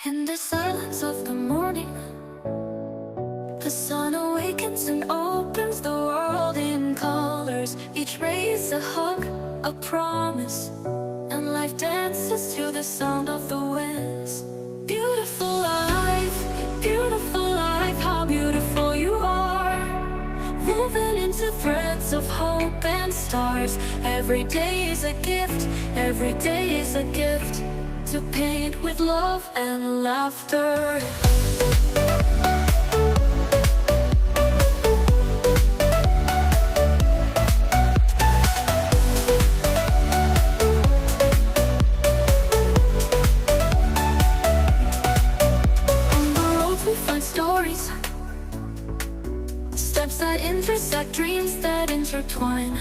In the silence of the morning, the sun awakens and opens the world in colors. Each ray is a hug, a promise, and life dances to the sound of the winds. Beautiful life, how beautiful you are. Woven into threads of hope and stars. Every day is a gift, every day is a gift, to paint with love and laughter. On the road we find stories, steps that intersect, dreams that intertwine.